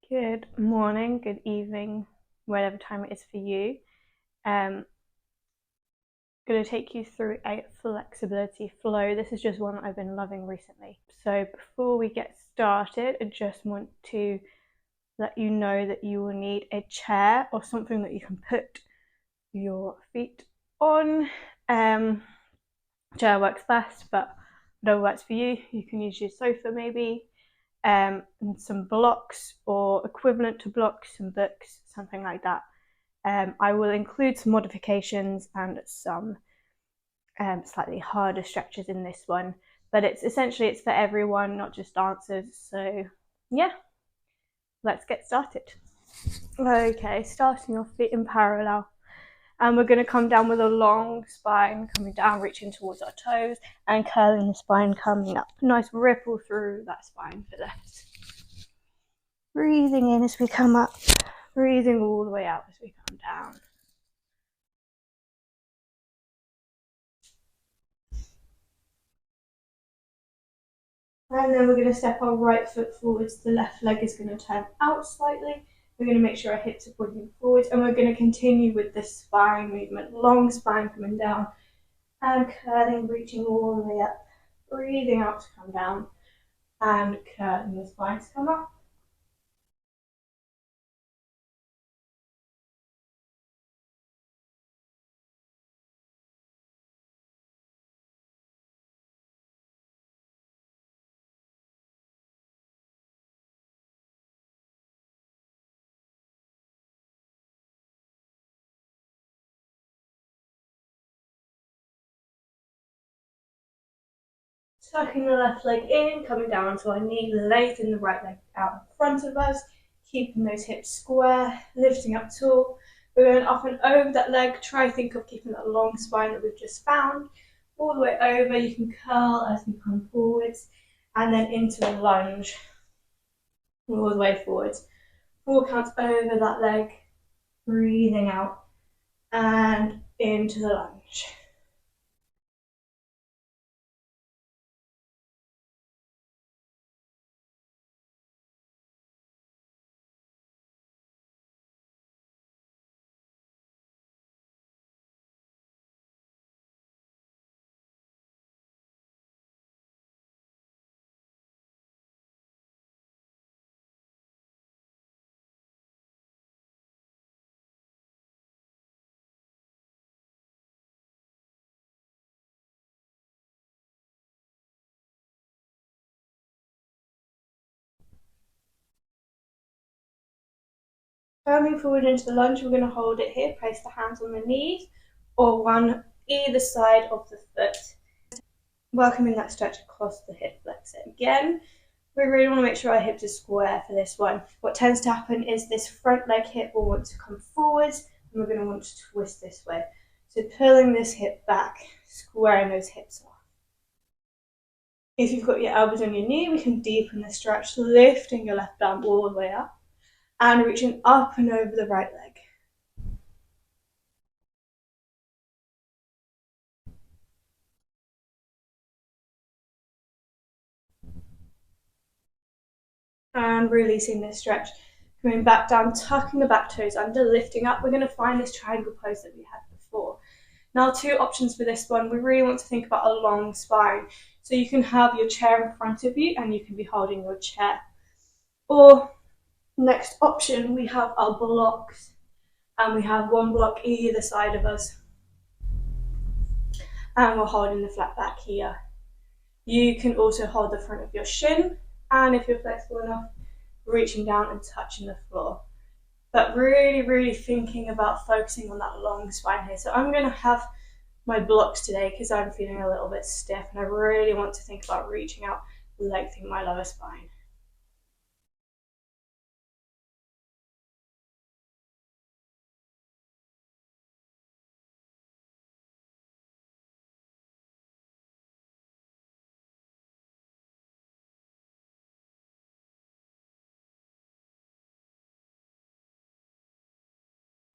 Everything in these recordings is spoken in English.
Good morning, good evening, whatever time it is for you. Going to take you through a flexibility flow. This is just one that I've been loving recently. So before we get started, I just want to let you know that you will need a chair or something that you can put your feet on. Chair works best, but whatever works for you. You can use your sofa maybe. And some blocks or equivalent to blocks, some books, something like that. I will include some modifications and some slightly harder stretches in this one, but it's for everyone, not just dancers. So yeah, let's get started. Okay, starting your feet in parallel. And we're going to come down with a long spine, coming down, reaching towards our toes, and curling the spine coming up. Nice ripple through that spine for this. Breathing in as we come up, breathing all the way out as we come down. And then we're going to step our right foot forwards. The left leg is going to turn out slightly. We're going to make sure our hips are pointing forwards, and we're going to continue with this spine movement. Long spine coming down and curling, reaching all the way up. Breathing out to come down and curling the spine to come up. Tucking the left leg in, coming down onto our knee, lengthening the right leg out in front of us, keeping those hips square, lifting up tall. We're going up and over that leg. Try think of keeping that long spine that we've just found. All the way over, you can curl as we come forwards, and then into a lunge. All the way forwards. 4 counts over that leg, breathing out, and into the lunge. Coming forward into the lunge, we're going to hold it here, place the hands on the knees or one either side of the foot. Welcoming that stretch across the hip flexor. Again, we really want to make sure our hips are square for this one. What tends to happen is this front leg hip will want to come forwards and we're going to want to twist this way. So pulling this hip back, squaring those hips off. If you've got your elbows on your knee, we can deepen the stretch, lifting your left arm all the way up and reaching up and over the right leg. And releasing this stretch. Coming back down, tucking the back toes under, lifting up. We're going to find this triangle pose that we had before. Now, 2 options for this one. We really want to think about a long spine. So you can have your chair in front of you and you can be holding your chair. Or next option, we have our blocks. And we have 1 block either side of us. And we're holding the flat back here. You can also hold the front of your shin. And if you're flexible enough, reaching down and touching the floor. But really, really thinking about focusing on that long spine here. So I'm going to have my blocks today because I'm feeling a little bit stiff and I really want to think about reaching out, lengthening my lower spine.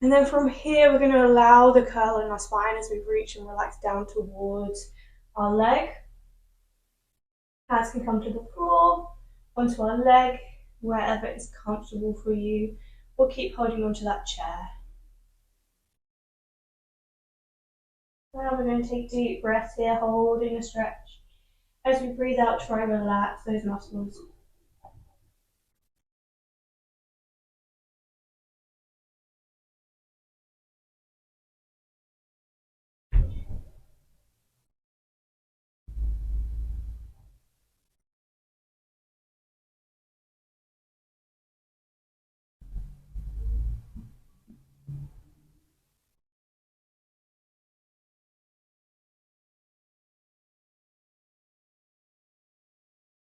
And then from here, we're going to allow the curl in our spine as we reach and relax down towards our leg. Hands can come to the floor, onto our leg, wherever is comfortable for you, or keep holding onto that chair. Now we're going to take deep breaths here, holding a stretch. As we breathe out, try and relax those muscles.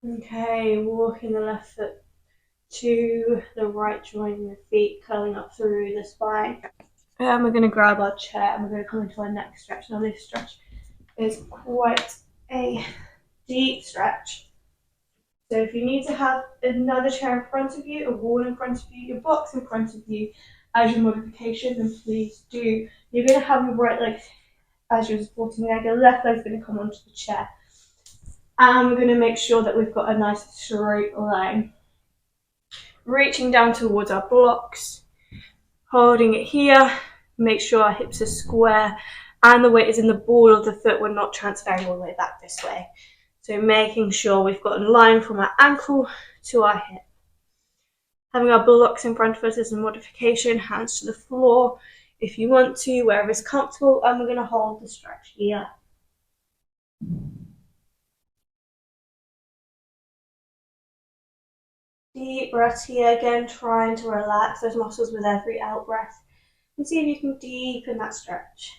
Okay, walking the left foot to the right, joining the feet, curling up through the spine. And we're going to grab our chair and we're going to come into our next stretch. Now this stretch is quite a deep stretch. So if you need to have another chair in front of you, a wall in front of you, your box in front of you as your modification, then please do. You're going to have your right leg as your supporting leg, your left leg's going to come onto the chair. And we're going to make sure that we've got a nice straight line. Reaching down towards our blocks, holding it here, make sure our hips are square and the weight is in the ball of the foot. We're not transferring all the way back this way. So making sure we've got a line from our ankle to our hip. Having our blocks in front of us is a modification, hands to the floor if you want to, wherever is comfortable, and we're going to hold the stretch here. Deep breaths here, again trying to relax those muscles with every out breath and see if you can deepen that stretch.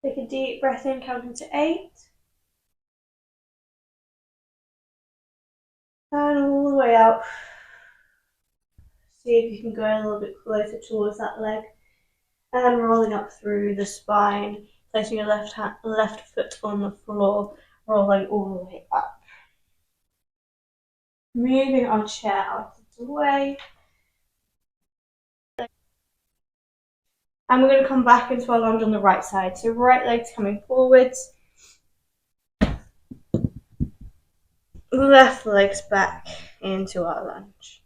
Take a deep breath in, counting to 8. And all the way out. See if you can go a little bit closer towards that leg. And rolling up through the spine, placing your left foot on the floor, rolling all the way up. Moving our chair out of the way. And we're going to come back into our lunge on the right side. So right leg's coming forwards. Left leg's back into our lunge.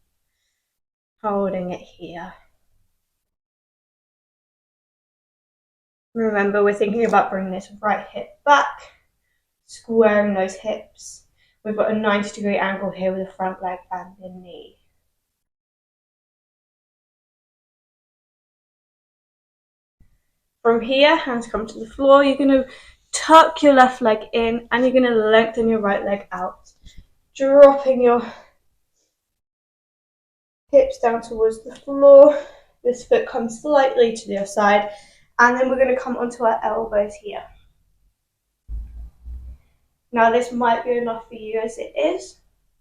Holding it here. Remember, we're thinking about bringing this right hip back, squaring those hips. We've got a 90-degree angle here with the front leg and the knee. From here, hands come to the floor. You're going to tuck your left leg in and you're going to lengthen your right leg out. Dropping your hips down towards the floor. This foot comes slightly to the other side. And then we're going to come onto our elbows here. Now this might be enough for you as it is.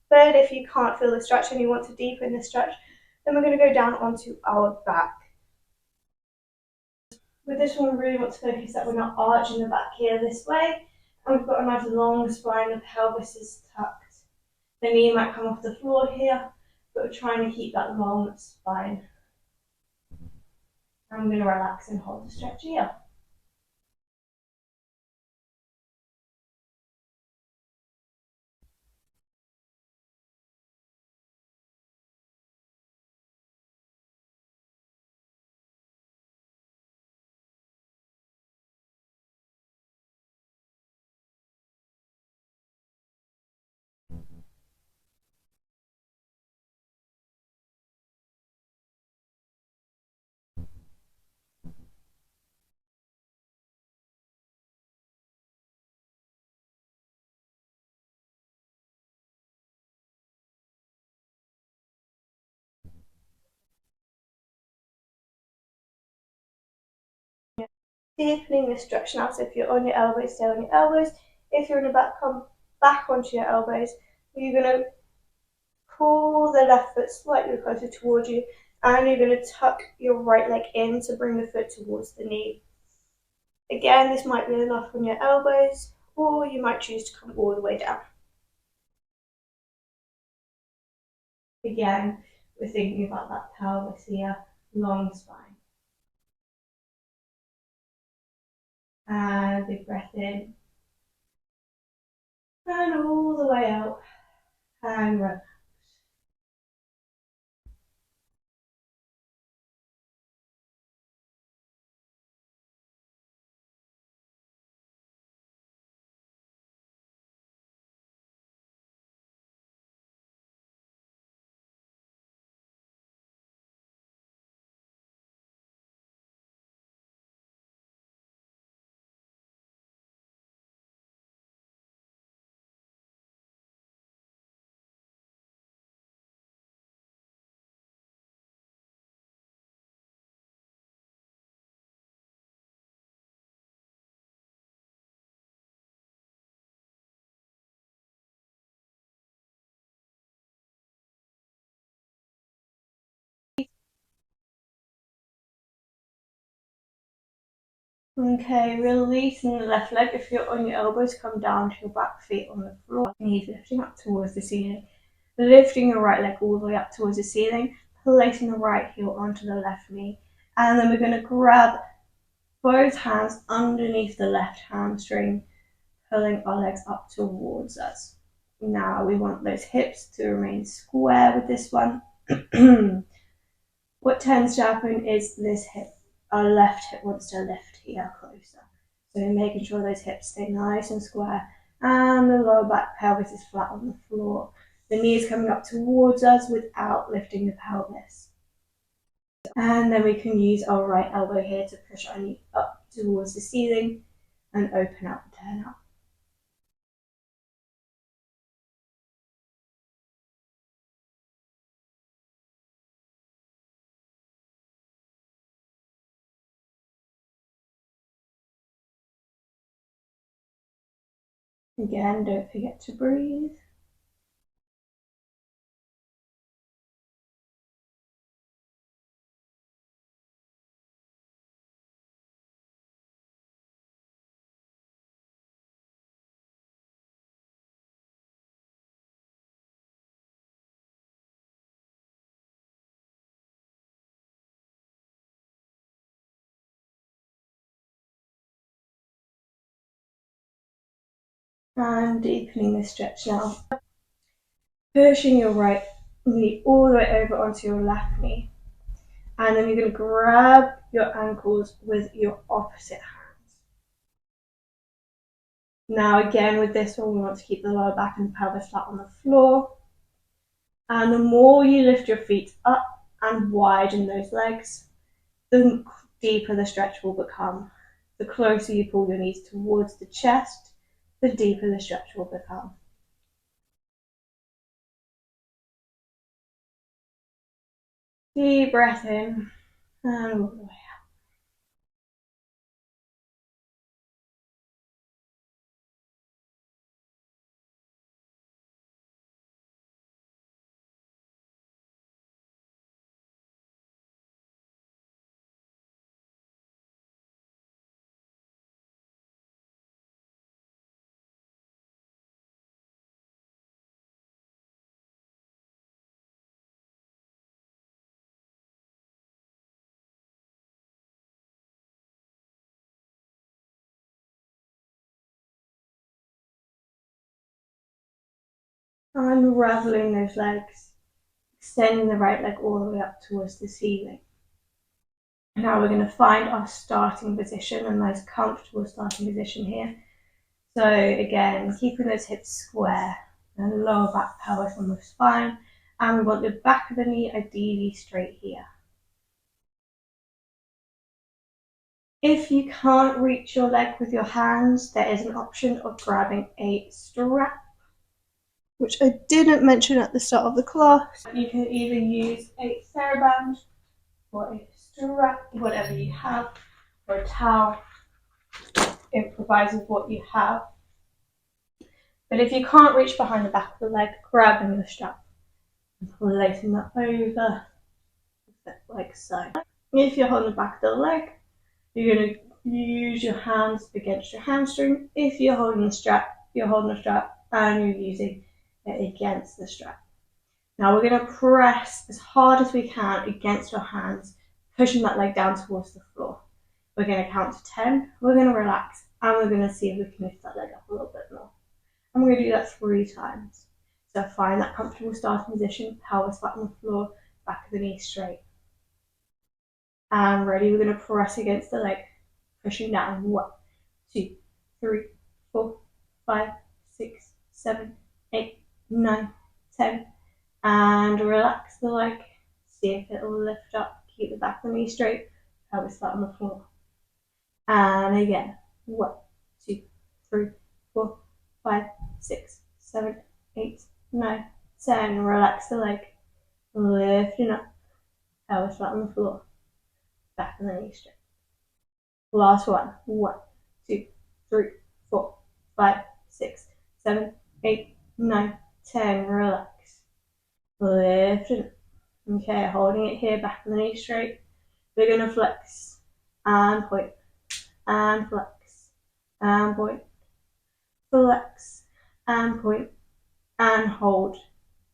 But if you can't feel the stretch and you want to deepen the stretch, then we're going to go down onto our back. With this one, we really want to focus that we're not arching the back here this way. And we've got a nice long spine, the pelvis is tucked. The knee might come off the floor here, but we're trying to keep that long spine. I'm going to relax and hold the stretch here. deepening the stretch now. So if you're on your elbows, stay on your elbows. If you're in the back, come back onto your elbows. You're going to pull the left foot slightly closer towards you, and you're going to tuck your right leg in to bring the foot towards the knee. Again, this might be enough on your elbows, or you might choose to come all the way down. Again, we're thinking about that pelvis here, long spine. And big breath in. And all the way out. And relax. Okay, releasing the left leg. If you're on your elbows, come down to your back feet on the floor. Knees lifting up towards the ceiling. Lifting your right leg all the way up towards the ceiling. Placing the right heel onto the left knee. And then we're going to grab both hands underneath the left hamstring, pulling our legs up towards us. Now we want those hips to remain square with this one. What tends to happen is this hip, our left hip wants to lift here closer. So making sure those hips stay nice and square, and the lower back pelvis is flat on the floor. The knee is coming up towards us without lifting the pelvis. And then we can use our right elbow here to push our knee up towards the ceiling and open up and turn up. Again, don't forget to breathe. And deepening the stretch now. Pushing your right knee all the way over onto your left knee. And then you're going to grab your ankles with your opposite hands. Now again, with this one, we want to keep the lower back and the pelvis flat on the floor. And the more you lift your feet up and widen those legs, the deeper the stretch will become. The closer you pull your knees towards the chest, the deeper the stretch will become. Deep breath in and all the way out. Unraveling those legs, extending the right leg all the way up towards the ceiling. Now we're going to find our starting position, a nice comfortable starting position here. So again, keeping those hips square and lower back pelvis on the spine, and we want the back of the knee ideally straight here. If you can't reach your leg with your hands, there is an option of grabbing a strap, which I didn't mention at the start of the class. You can either use a TheraBand or a strap, whatever you have, or a towel. improvise with what you have. But if you can't reach behind the back of the leg, grabbing the strap and placing that over, like so. If you're holding the back of the leg, you're going to use your hands against your hamstring. If you're holding the strap, you're holding the strap and you're using it against the strap. Now we're going to press as hard as we can against our hands, pushing that leg down towards the floor. We're going to count to 10, we're going to relax, and we're going to see if we can lift that leg up a little bit more. And we're going to do that 3 times. So find that comfortable starting position, pelvis flat on the floor, back of the knee straight. And ready, we're going to press against the leg, pushing down. 1, 2, 3, 4, 5, 6, 7, 8, 9, 10. And relax the leg. See if it'll lift up. Keep the back of the knee straight, pelvis flat on the floor. And again. 1, 2, 3, 4, 5, 6, 7, 8, 9, 10. Relax the leg. Lifting up. Pelvis flat on the floor. Back of the knee straight. Last one. 1, 2, 3, 4, 5, 6, 7, 8, 9, 10. Relax. Lifting up. Okay, holding it here, back of the knee straight. We're going to flex and point and flex and point. Flex and point and hold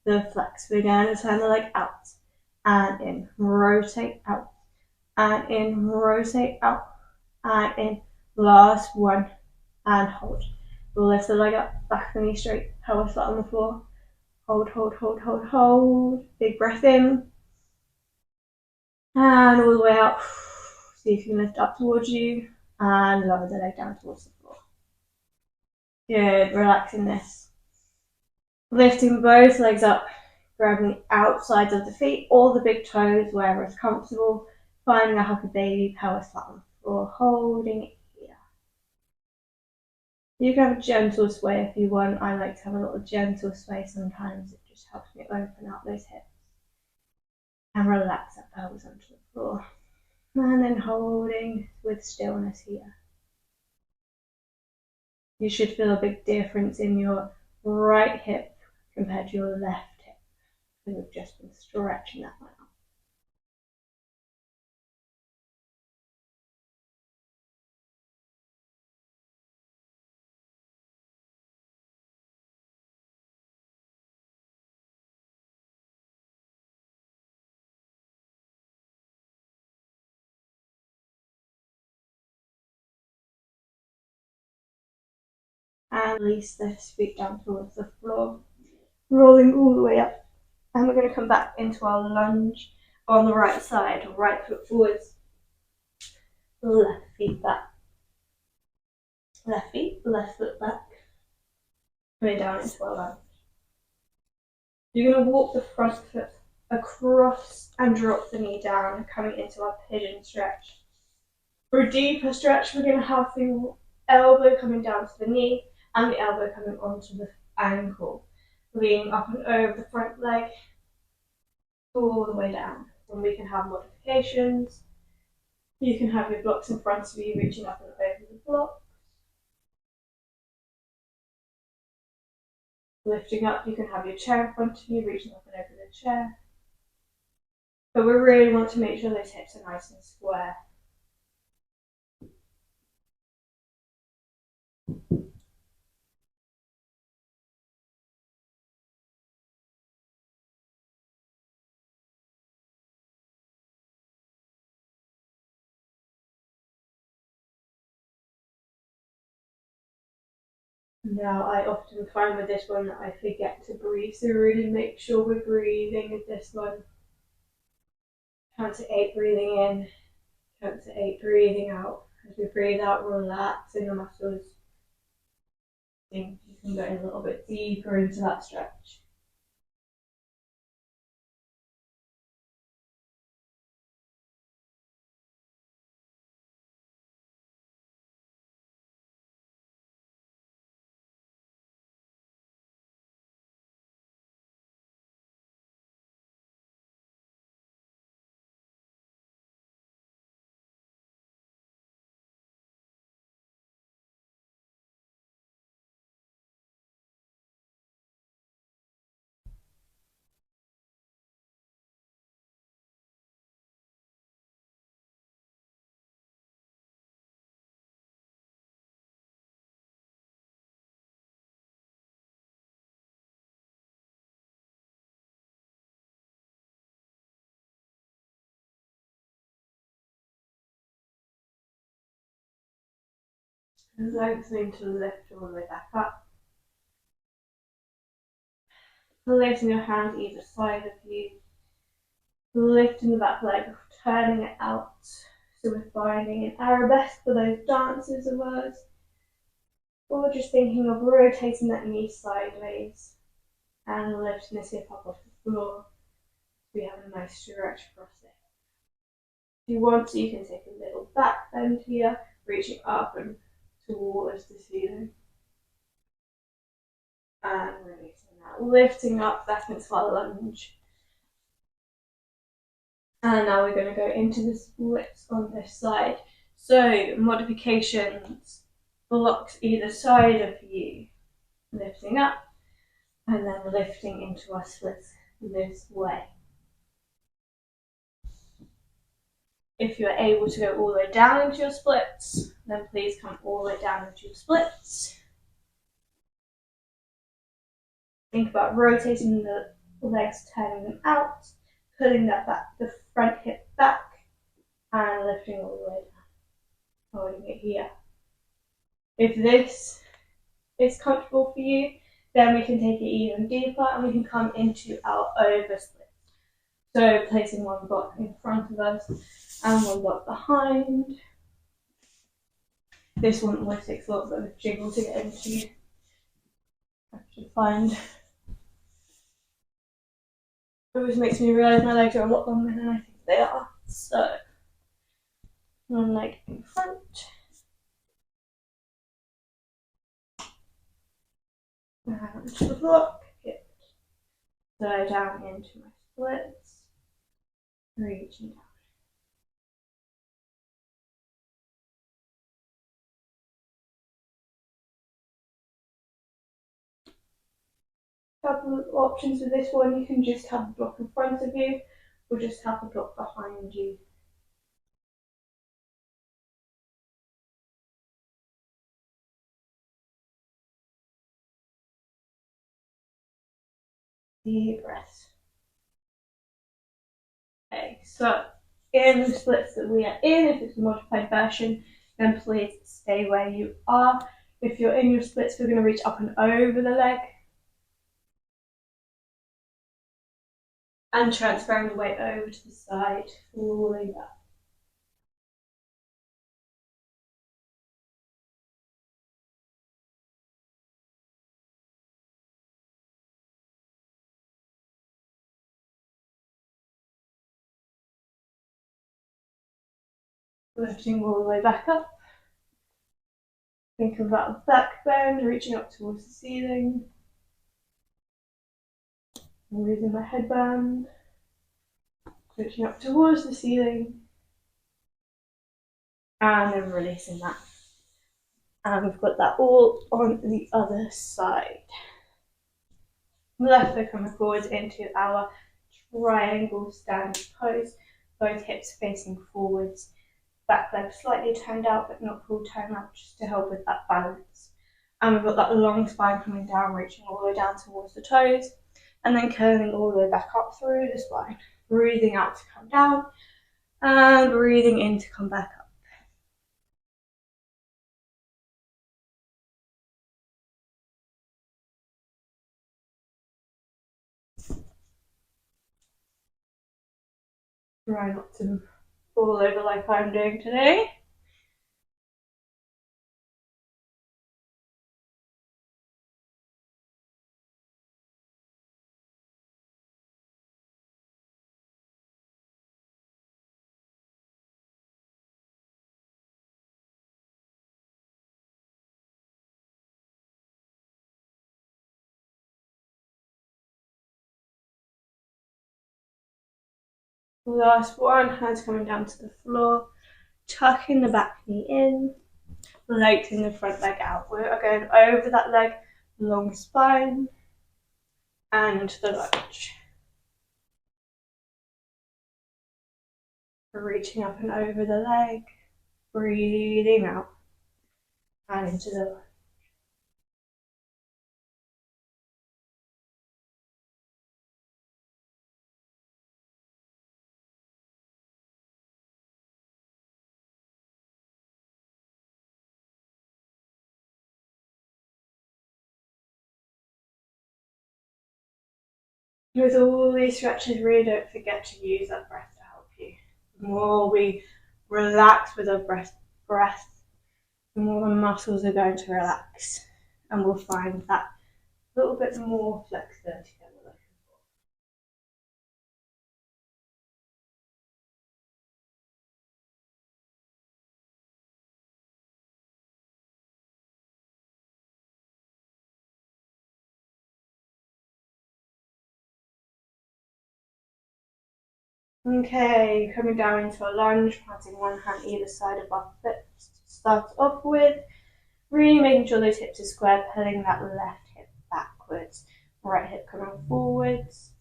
the flex. We're going to turn the leg out and in. Rotate out and in. Rotate out and in. Last one and hold. Lift the leg up, back of the knee straight, pelvis flat on the floor. Hold, hold, hold, hold, hold. Big breath in. And all the way out. See if you can lift up towards you and lower the leg down towards the floor. Good, relaxing this. Lifting both legs up, grabbing the outsides of the feet or the big toes, wherever it's comfortable. Finding a happy baby, pelvis flat on the floor, holding it here. You can have a gentle sway if you want. I like to have a little gentle sway sometimes. It just helps me open up those hips. And relax that pelvis onto the floor. And then holding with stillness here. You should feel a big difference in your right hip compared to your left hip, because we've just been stretching that one out. And release this feet down towards the floor, rolling all the way up. And we're going to come back into our lunge on the right side, right foot forwards, left feet back. Left feet, left foot back. Coming down into our lunge. You're going to walk the front foot across and drop the knee down, coming into our pigeon stretch. For a deeper stretch, we're going to have the elbow coming down to the knee and the elbow coming onto the ankle, leaning up and over the front leg all the way down. When we can have modifications, you can have your blocks in front of you, reaching up and over the block. Lifting up, you can have your chair in front of you, reaching up and over the chair. But we really want to make sure those hips are nice and square. Now, I often find with this one that I forget to breathe, so really make sure we're breathing with this one. Count to 8, breathing in. Count to 8, breathing out. As we breathe out, relaxing the muscles. You can go in a little bit deeper into that stretch. lengthening to lift all the way back up. Placing your hands either side of you, lifting the back leg, turning it out. So we're finding an arabesque for those dancers of us, or just thinking of rotating that knee sideways and lifting this hip up off the floor. We have a nice stretch across it. If you want to, you can take a little back bend here, reaching up and towards the ceiling. And releasing that, lifting up back into our lunge. And now we're going to go into the splits on this side. So modifications, blocks either side of you, lifting up, and then lifting into our splits this way. If you're able to go all the way down into your splits, then please come all the way down into your splits. Think about rotating the legs, turning them out, pulling that back, the front hip back, and lifting all the way down, holding it here. If this is comfortable for you, then we can take it even deeper and we can come into our over split. So placing one block in front of us and one block behind. This one always takes a lot of a jiggle to get into. I have to find. It always makes me realise my legs are a lot longer than I think they are. So, one leg in front. And to the block, hip. So down into my splits. Reaching down. Couple of options with this one, you can just have a block in front of you or just have a block behind you. Deep breaths. Okay, so in the splits that we are in, if it's a modified version, then please stay where you are. If you're in your splits, we're going to reach up and over the leg. And transferring the weight over to the side, falling back. Lifting all the way back up. Think of that back bend, reaching up towards the ceiling. Raising my headband. Reaching up towards the ceiling. And then releasing that. And we've got that all on the other side. Left foot coming forwards into our triangle standing pose. Both hips facing forwards. Back leg slightly turned out, but not full turn out, just to help with that balance. And we've got that long spine coming down, reaching all the way down towards the toes, and then curling all the way back up through the spine. Breathing out to come down, and breathing in to come back up. Try not to fall over like I'm doing today. Last one, hands coming down to the floor, tucking the back knee in, lengthening the front leg out. We are going over that leg, long spine, and the lunge. Reaching up and over the leg, breathing out, and into the lunge. With all these stretches, really don't forget to use that breath to help you. The more we relax with our breath, the more the muscles are going to relax, and we'll find that little bit more flexibility that we're looking for. Okay, coming down into a lunge, planting one hand either side of our foot to start off with. Really making sure those hips are square, pulling that left hip backwards, right hip coming forwards.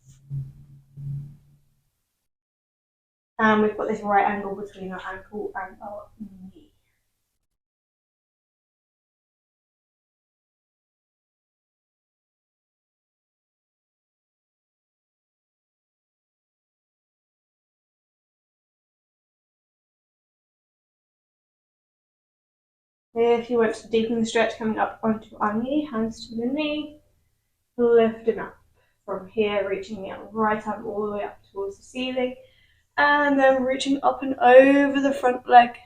And we've got this right angle between our ankle and our knee. If you want to deepen the stretch, coming up onto our knee, hands to the knee, lifting up. From here, reaching the right arm all the way up towards the ceiling, and then reaching up and over the front leg.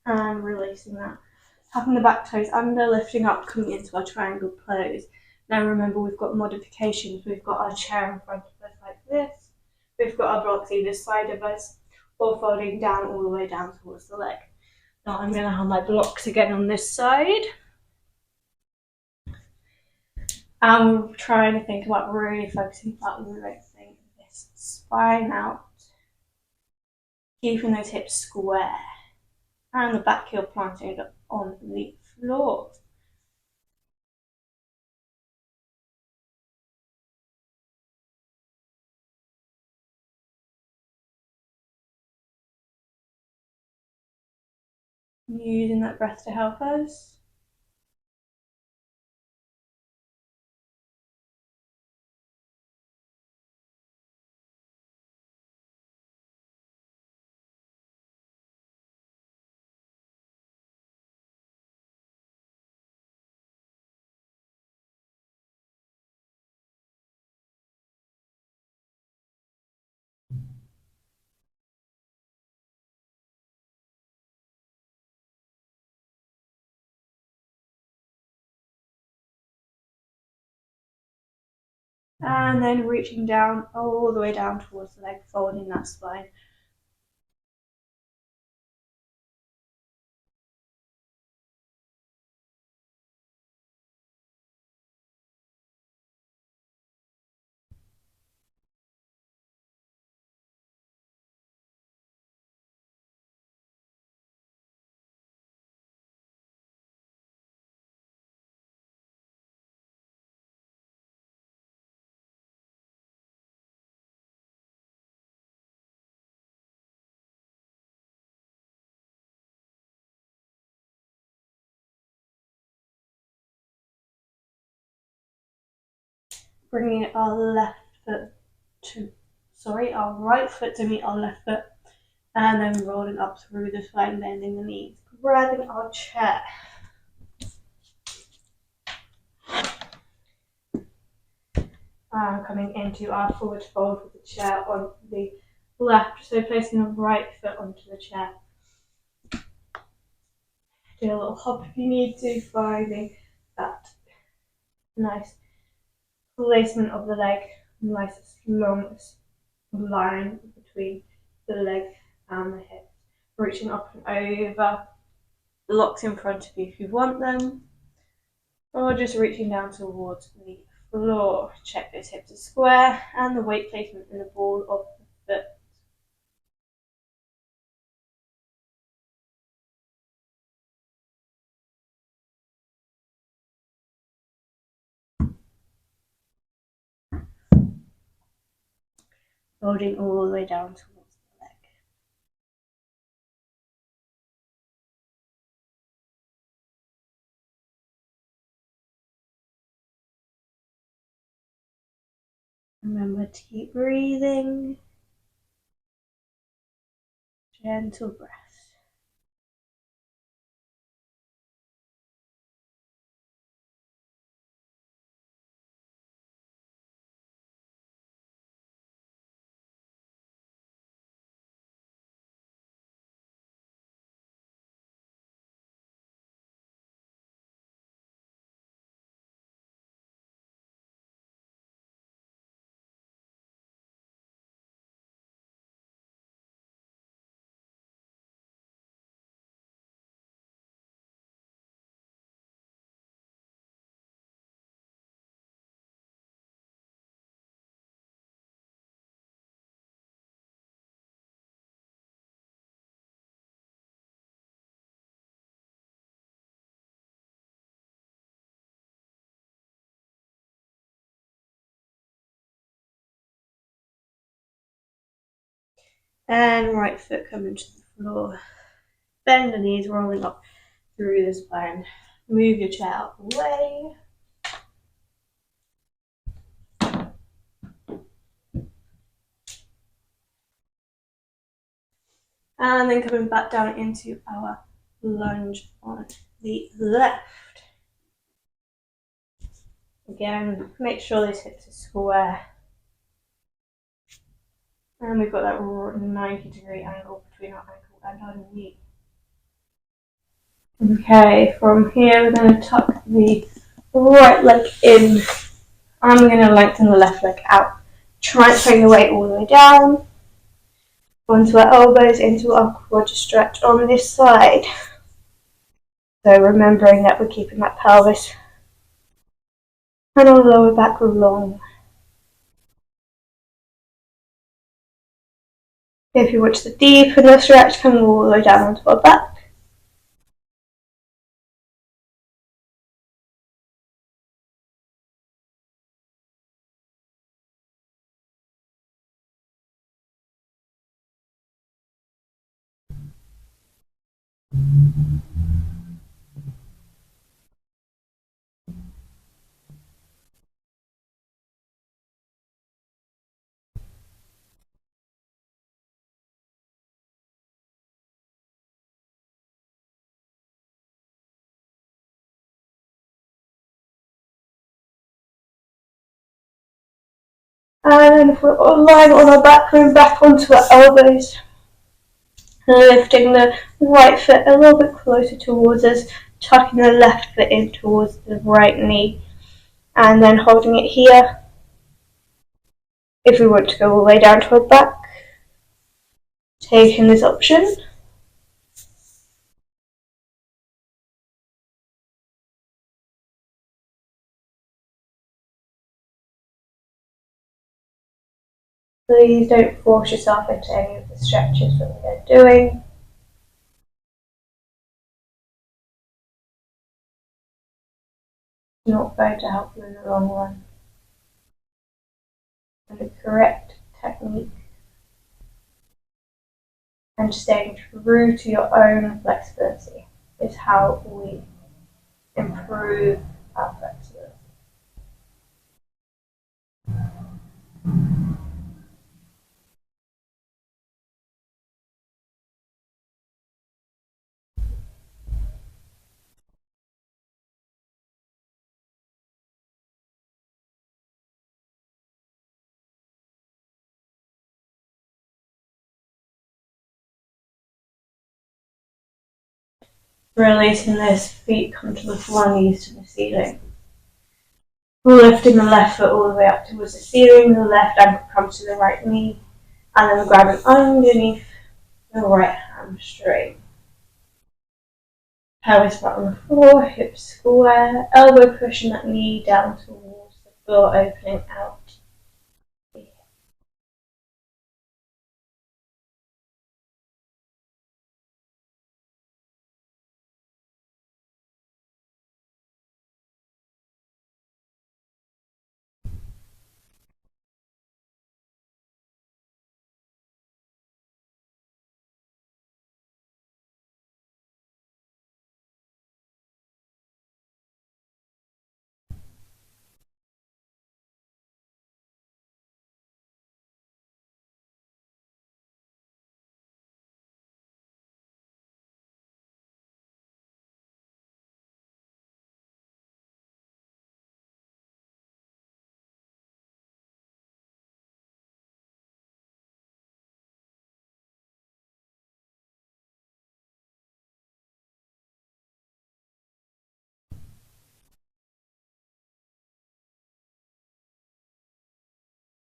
And releasing that. Tapping the back toes under, lifting up, coming into our triangle pose. Now remember, we've got modifications. We've got our chair in front of us like this. We've got our blocks either side of us, or folding down all the way down towards the leg. Now I'm going to have my blocks again on this side. And we're trying to think about really focusing about lengthening this spine out. Keeping those hips square. And the back heel planting on the floor. Using that breath to help us. And then reaching down, all the way down towards the leg, folding that spine. Bringing our our right foot to meet our left foot, and then rolling up through the spine, bending the knees, grabbing our chair. Coming into our forward fold with the chair on the left, so placing the right foot onto the chair. Do a little hop if you need to, finding that nice placement of the leg, nice long line between the leg and the hip. Reaching up and over, blocks in front of you if you want them, or just reaching down towards the floor. Check those hips are square and the weight placement in the ball of the foot. Folding all the way down towards the leg. Remember to keep breathing. Gentle breaths. And right foot coming to the floor. Bend the knees, rolling up through the spine. Move your chair out of the way. And then coming back down into our lunge on the left. Again, make sure these hips are square. And we've got that 90-degree angle between our ankle and our knee. Okay, from here we're going to tuck the right leg in. I'm going to lengthen the left leg out. Transferring the weight all the way down onto our elbows into our quad stretch on this side. So remembering that we're keeping that pelvis and our lower back long. If you watch the deep in the stretch, coming all the way down onto our back. And if we're lying on our back, coming back onto our elbows. Lifting the right foot a little bit closer towards us, tucking the left foot in towards the right knee, and then holding it here. If we want to go all the way down to our back, taking this option. Please don't force yourself into any of the stretches that we're doing. It's not going to help you in the long run. And the correct technique and staying true to your own flexibility is how we improve our flexibility. Releasing this, feet come to the floor, knees to the ceiling. Lifting the left foot all the way up towards the ceiling, the left ankle comes to the right knee, and then grabbing underneath the right hamstring. Pelvis flat on the floor, hips square, elbow pushing that knee down towards the floor, opening out.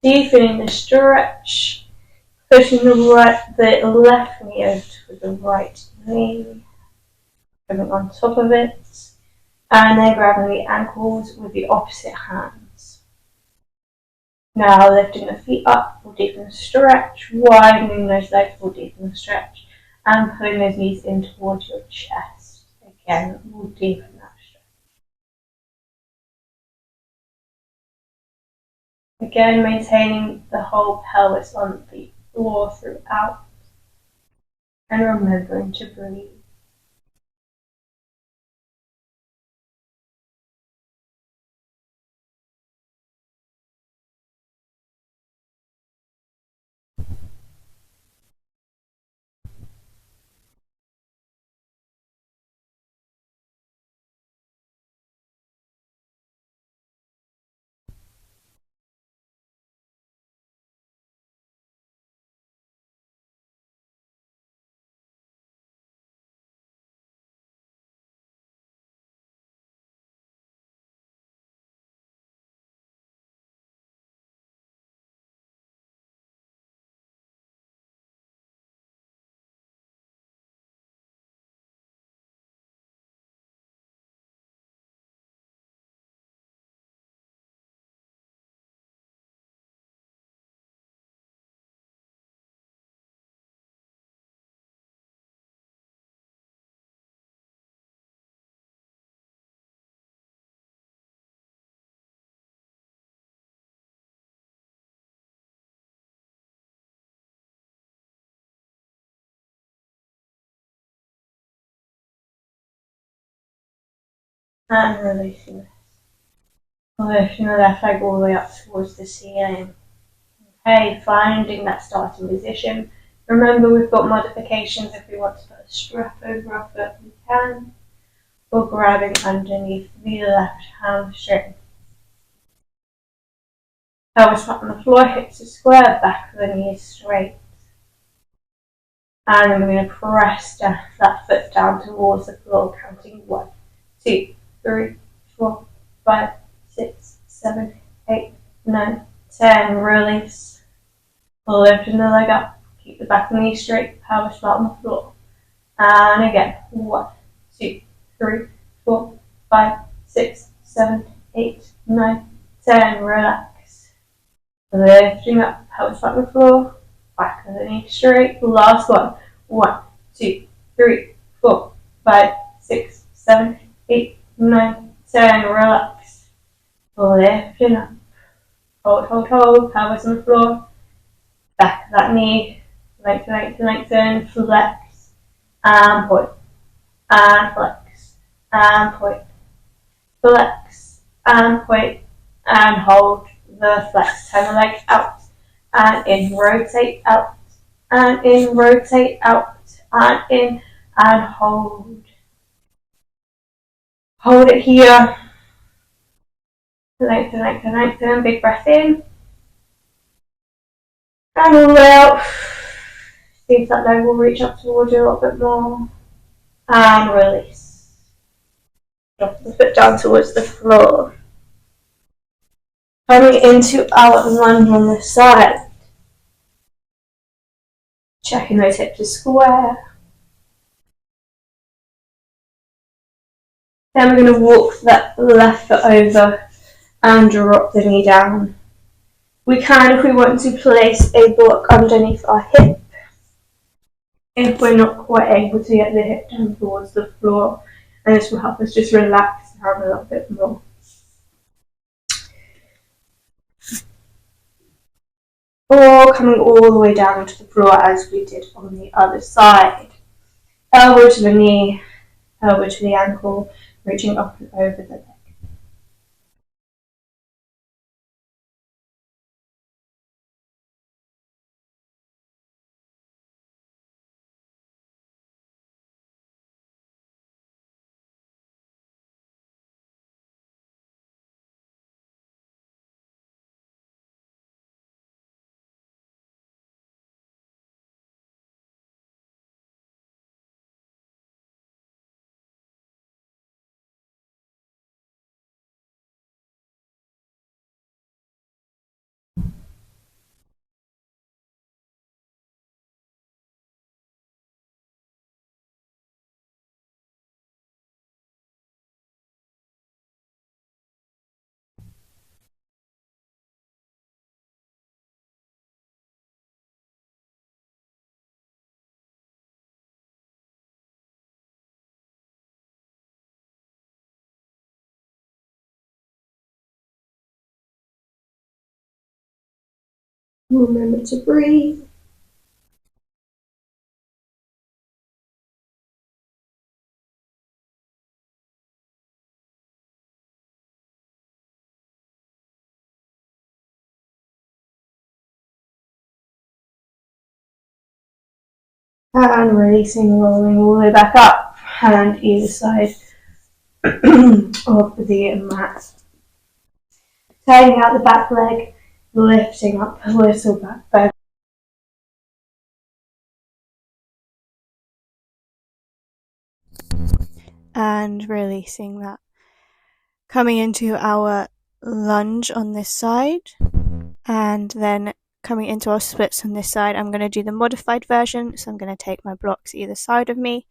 Deepening the stretch, pushing the left knee over to the right knee, coming on top of it, and then grabbing the ankles with the opposite hands. Now lifting the feet up, we'll deepen the stretch, widening those legs, we'll deepen the stretch, and pulling those knees in towards your chest. Again, we'll deepen that stretch. Again, maintaining the whole pelvis on the floor throughout, and remembering to breathe. And releasing this. Lifting the left leg all the way up towards the ceiling. Okay, finding that starting position. Remember, we've got modifications if we want to put a strap over our foot, we can. Or grabbing underneath the left hamstring. Pelvis flat on the floor, hips are square, back of the knees straight. And then we're going to press down that foot down towards the floor, counting 1, 2, 3, 4, 5, 6, 7, 8, 9, 10. Release. Lifting the leg up. Keep the back of the knee straight. Pelvis flat on the floor. And again. 1, 2, 3, 4, 5, 6, 7, 8, 9, 10. Relax. Lifting up. Pelvis flat on the floor. Back of the knee straight. Last one. 1, 2, 3, 4, 5, 6, 7, 8, 9, 10. Relax. Lifting up. Hold. Pelvis on the floor. Back of that knee. Lengthen. Flex. And point. And flex. And point. Flex. And point. And hold the flex. Turn the leg out. And in. Rotate out. And in. Rotate out. And in. And hold. Hold it here. Lengthen. Big breath in. And all the way out. See if that leg will reach up towards you a little bit more. And release. Drop the foot down towards the floor. Coming into our lunge on the side. Checking those hips are square. Then we're going to walk that left foot over and drop the knee down. We can, if we want to, place a block underneath our hip. If we're not quite able to get the hip down towards the floor, and this will help us just relax down a little bit more. Or coming all the way down to the floor as we did on the other side. Elbow to the knee, elbow to the ankle, reaching up and over the leg. Remember to breathe. And releasing, rolling all the way back up, and either side of the mat. Turning out the back leg, lifting up a little back. And releasing that. Coming into our lunge on this side, and then coming into our splits on this side. I'm going to do the modified version, so I'm going to take my blocks either side of me.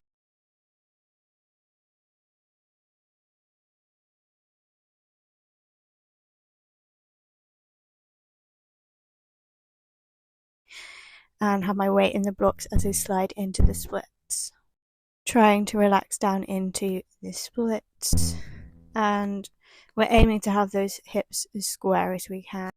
And have my weight in the blocks as I slide into the splits. Trying to relax down into the splits. And we're aiming to have those hips as square as we can.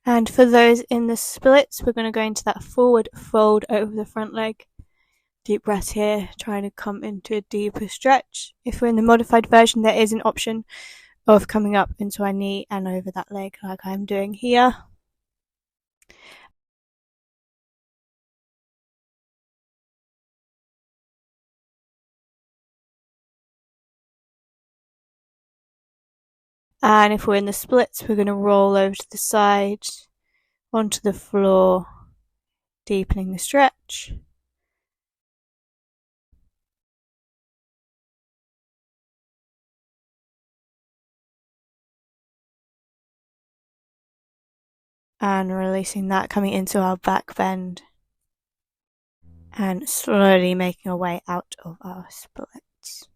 And for those in the splits, we're going to go into that forward fold over the front leg. Deep breath here, trying to come into a deeper stretch. If we're in the modified version, there is an option of coming up into our knee and over that leg like I'm doing here. And if we're in the splits, we're going to roll over to the side, onto the floor, deepening the stretch. And releasing that, coming into our back bend. And slowly making our way out of our splits.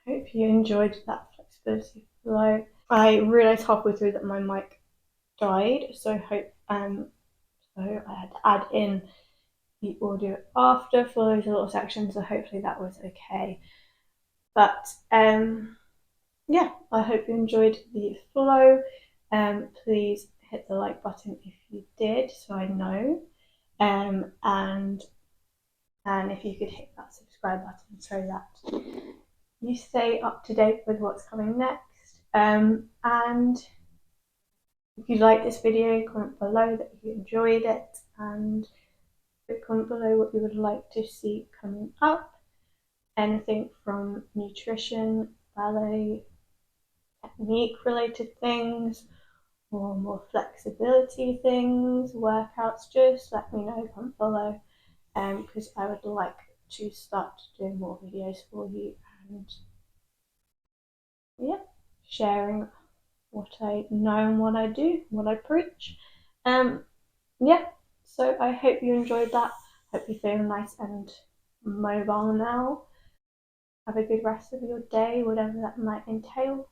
I hope you enjoyed that flexibility flow. I realised halfway through that my mic died, so I had to add in the audio after for those little sections, so hopefully that was okay. But yeah, I hope you enjoyed the flow. Please hit the like button if you did, so I know. And if you could hit that subscribe button so that you stay up to date with what's coming next. And if you like this video, comment below that you enjoyed it, and comment below what you would like to see coming up. Anything from nutrition, ballet, technique related things, or more flexibility things, workouts, just let me know, comment below, because I would like to start doing more videos for you and yeah, sharing what I know and what I do, what I preach. Yeah, so I hope you enjoyed that. Hope you feel nice and mobile now. Have a good rest of your day, whatever that might entail.